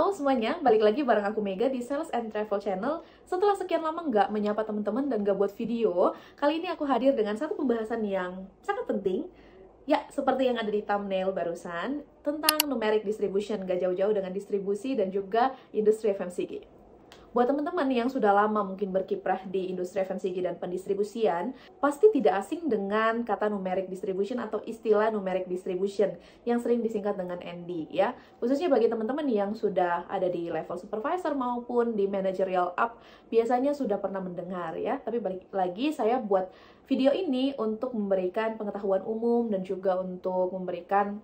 Halo semuanya, balik lagi bareng aku Mega di Sales and Travel Channel. Setelah sekian lama nggak menyapa teman-teman dan nggak buat video, kali ini aku hadir dengan satu pembahasan yang sangat penting. Ya, seperti yang ada di thumbnail barusan, tentang numeric distribution, nggak jauh-jauh dengan distribusi dan juga industri FMCG. Buat teman-teman yang sudah lama mungkin berkiprah di industri FMCG dan pendistribusian, pasti tidak asing dengan kata numeric distribution atau istilah numeric distribution yang sering disingkat dengan ND ya. Khususnya bagi teman-teman yang sudah ada di level supervisor maupun di managerial up, biasanya sudah pernah mendengar ya. Tapi balik lagi saya buat video ini untuk memberikan pengetahuan umum dan juga untuk memberikan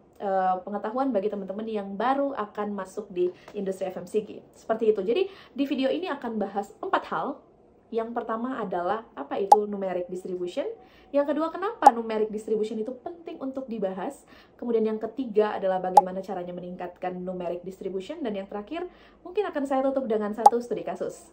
pengetahuan bagi teman-teman yang baru akan masuk di industri FMCG. Seperti itu. Jadi di video ini akan bahas 4 hal. Yang pertama adalah apa itu numeric distribution. Yang kedua, kenapa numeric distribution itu penting untuk dibahas. Kemudian yang ketiga adalah bagaimana caranya meningkatkan numeric distribution. Dan yang terakhir, mungkin akan saya tutup dengan satu studi kasus.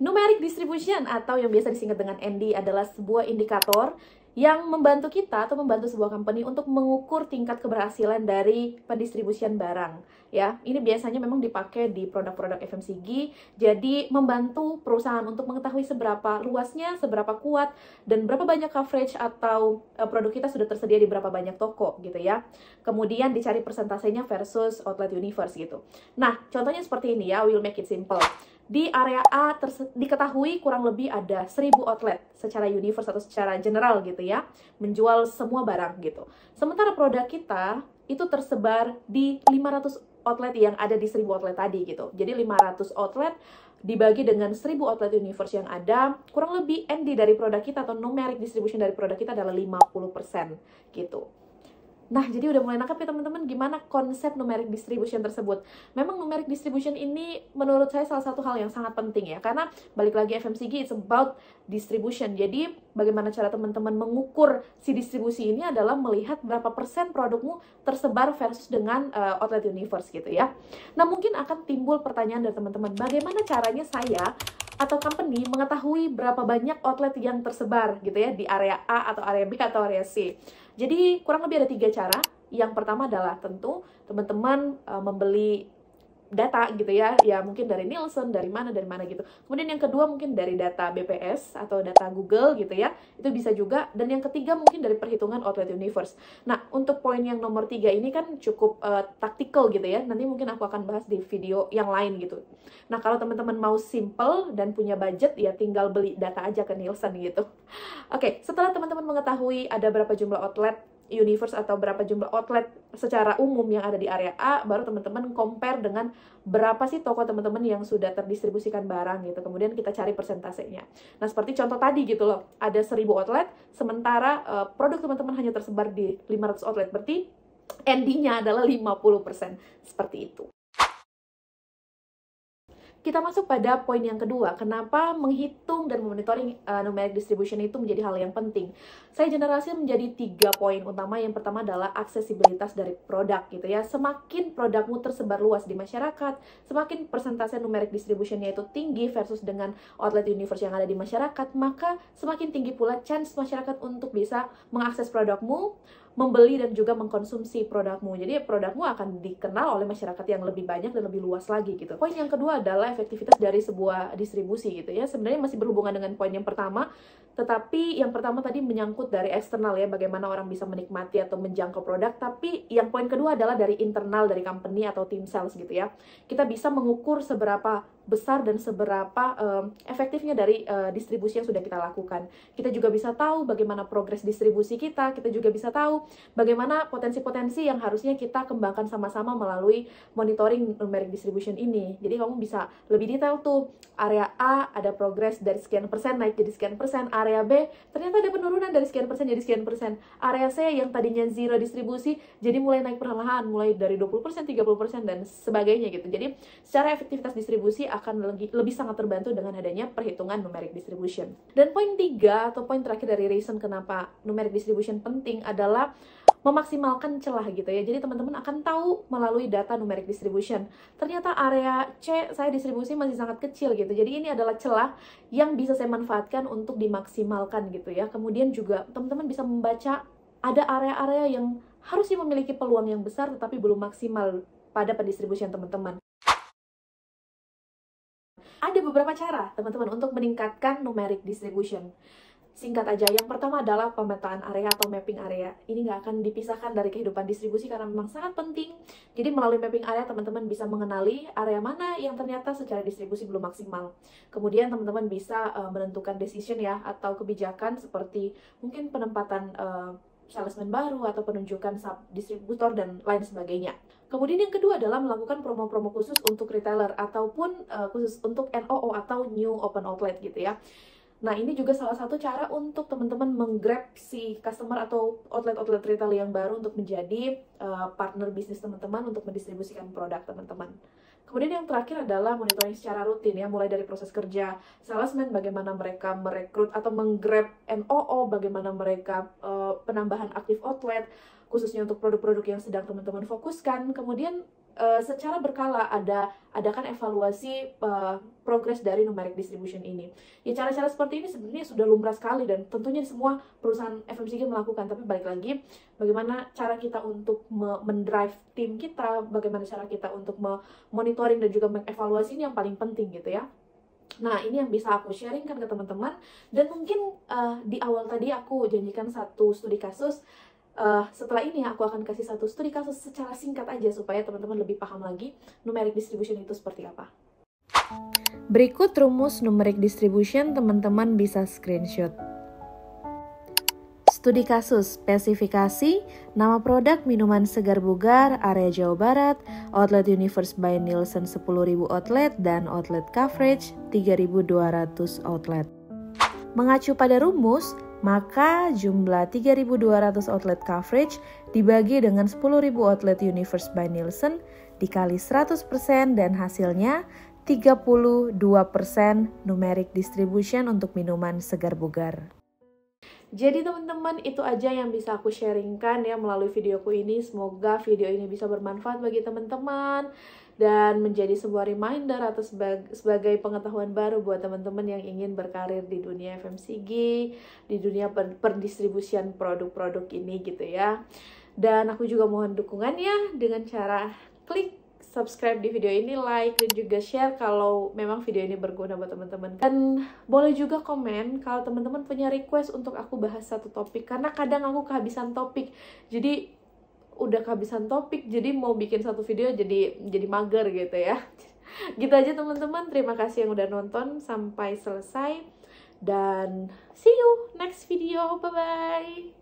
Numeric distribution atau yang biasa disingkat dengan ND adalah sebuah indikator yang membantu kita atau membantu sebuah company untuk mengukur tingkat keberhasilan dari pendistribusian barang. Ya, ini biasanya memang dipakai di produk-produk FMCG, jadi membantu perusahaan untuk mengetahui seberapa luasnya, seberapa kuat, dan berapa banyak coverage atau produk kita sudah tersedia di berapa banyak toko gitu ya. Kemudian dicari persentasenya versus outlet universe gitu. Nah, contohnya seperti ini ya, we'll make it simple. Di area A diketahui kurang lebih ada 1000 outlet secara universe atau secara general gitu ya, menjual semua barang gitu. Sementara produk kita itu tersebar di 500 outlet yang ada di 1000 outlet tadi gitu. Jadi 500 outlet dibagi dengan 1000 outlet universe yang ada, kurang lebih ND dari produk kita atau numeric distribution dari produk kita adalah 50% gitu. Nah, jadi udah mulai nangkap ya teman-teman gimana konsep numeric distribution tersebut. Memang numeric distribution ini menurut saya salah satu hal yang sangat penting ya, karena balik lagi FMCG it's about distribution. Jadi bagaimana cara teman-teman mengukur si distribusi ini adalah melihat berapa persen produkmu tersebar versus dengan outlet universe gitu ya. Nah, mungkin akan timbul pertanyaan dari teman-teman, bagaimana caranya saya atau company mengetahui berapa banyak outlet yang tersebar gitu ya di area A atau area B atau area C. Jadi kurang lebih ada 3 cara. Yang pertama adalah tentu teman-teman membeli data gitu ya mungkin dari Nielsen, dari mana gitu. Kemudian yang kedua mungkin dari data BPS atau data Google gitu ya, itu bisa juga. Dan yang ketiga mungkin dari perhitungan outlet universe. Nah, untuk poin yang nomor 3 ini kan cukup taktikal gitu ya, nanti mungkin aku akan bahas di video yang lain gitu. Nah, kalau teman-teman mau simple dan punya budget ya tinggal beli data aja ke Nielsen gitu. Oke, setelah teman-teman mengetahui ada berapa jumlah outlet universe atau berapa jumlah outlet secara umum yang ada di area A, baru teman-teman compare dengan berapa sih toko teman-teman yang sudah terdistribusikan barang gitu. Kemudian kita cari persentasenya. Nah, seperti contoh tadi gitu loh, ada 1000 outlet, sementara produk teman-teman hanya tersebar di 500 outlet, berarti ND-nya adalah 50%. Seperti itu. Kita masuk pada poin yang kedua, kenapa menghitung dan memonitoring numeric distribution itu menjadi hal yang penting. Saya generalisir menjadi 3 poin utama. Yang pertama adalah aksesibilitas dari produk gitu ya. Semakin produkmu tersebar luas di masyarakat, semakin persentase numeric distributionnya itu tinggi versus dengan outlet universe yang ada di masyarakat, maka semakin tinggi pula chance masyarakat untuk bisa mengakses produkmu, membeli dan juga mengkonsumsi produkmu. Jadi produkmu akan dikenal oleh masyarakat yang lebih banyak dan lebih luas lagi gitu. Poin yang kedua adalah efektivitas dari sebuah distribusi gitu ya. Sebenarnya masih berhubungan dengan poin yang pertama, tetapi yang pertama tadi menyangkut dari eksternal ya, bagaimana orang bisa menikmati atau menjangkau produk. Tapi yang poin kedua adalah dari internal, dari company atau tim sales gitu ya. Kita bisa mengukur seberapa besar dan seberapa efektifnya dari distribusi yang sudah kita lakukan. Kita juga bisa tahu bagaimana progres distribusi kita juga bisa tahu bagaimana potensi-potensi yang harusnya kita kembangkan sama-sama melalui monitoring numeric distribution ini. Jadi kamu bisa lebih detail tuh, area A ada progres dari sekian persen naik jadi sekian persen, area B ternyata ada penurunan dari sekian persen jadi sekian persen, area C yang tadinya zero distribusi jadi mulai naik perlahan, mulai dari 20%, 30% dan sebagainya gitu. Jadi secara efektivitas distribusi akan lebih sangat terbantu dengan adanya perhitungan numeric distribution. Dan poin 3 atau poin terakhir dari reason kenapa numeric distribution penting adalah memaksimalkan celah gitu ya. Jadi teman-teman akan tahu melalui data numeric distribution, ternyata area C saya distribusi masih sangat kecil gitu. Jadi ini adalah celah yang bisa saya manfaatkan untuk dimaksimalkan gitu ya. Kemudian juga teman-teman bisa membaca ada area-area yang harusnya memiliki peluang yang besar tetapi belum maksimal pada pendistribusian teman-teman. Ada beberapa cara teman-teman untuk meningkatkan numeric distribution. Singkat aja, yang pertama adalah pemetaan area atau mapping area. Ini nggak akan dipisahkan dari kehidupan distribusi karena memang sangat penting. Jadi melalui mapping area, teman-teman bisa mengenali area mana yang ternyata secara distribusi belum maksimal. Kemudian teman-teman bisa menentukan decision ya, atau kebijakan seperti mungkin penempatan salesman baru atau penunjukan sub-distributor dan lain sebagainya. Kemudian yang kedua adalah melakukan promo-promo khusus untuk retailer ataupun khusus untuk NOO atau New Open Outlet gitu ya. Nah, ini juga salah satu cara untuk teman-teman menggrab si customer atau outlet-outlet retail yang baru untuk menjadi partner bisnis teman-teman untuk mendistribusikan produk teman-teman. Kemudian yang terakhir adalah monitoring secara rutin ya, mulai dari proses kerja salesman, bagaimana mereka merekrut atau menggrab NOO, bagaimana mereka penambahan aktif outlet, khususnya untuk produk-produk yang sedang teman-teman fokuskan. Kemudian secara berkala adakan evaluasi progres dari numeric distribution ini. Ya, cara-cara seperti ini sebenarnya sudah lumrah sekali dan tentunya semua perusahaan FMCG melakukan, tapi balik lagi bagaimana cara kita untuk mendrive tim kita, bagaimana cara kita untuk monitoring dan juga mengevaluasi, ini yang paling penting gitu ya. Nah, ini yang bisa aku sharingkan ke teman-teman, dan mungkin di awal tadi aku janjikan satu studi kasus. Setelah ini aku akan kasih satu studi kasus secara singkat aja supaya teman-teman lebih paham lagi numeric distribution itu seperti apa. Berikut rumus numeric distribution, teman-teman bisa screenshot. Studi kasus, spesifikasi, nama produk minuman segar bugar, area Jawa Barat, outlet universe by Nielsen 10.000 outlet, dan outlet coverage 3.200 outlet. Mengacu pada rumus, maka jumlah 3.200 outlet coverage dibagi dengan 10.000 outlet universe by Nielsen dikali 100% dan hasilnya 32% numeric distribution untuk minuman segar bugar. Jadi teman-teman, itu aja yang bisa aku sharingkan ya melalui videoku ini. Semoga video ini bisa bermanfaat bagi teman-teman dan menjadi sebuah reminder atau sebagai pengetahuan baru buat teman-teman yang ingin berkarir di dunia FMCG, di dunia pendistribusian produk-produk ini gitu ya. Dan aku juga mohon dukungannya dengan cara klik subscribe di video ini, like, dan juga share kalau memang video ini berguna buat teman-teman. Dan boleh juga komen kalau teman-teman punya request untuk aku bahas satu topik, karena kadang aku kehabisan topik. Jadi udah kehabisan topik, jadi mau bikin satu video jadi mager gitu ya. Gitu aja teman-teman, terima kasih yang udah nonton sampai selesai, dan see you next video, bye-bye.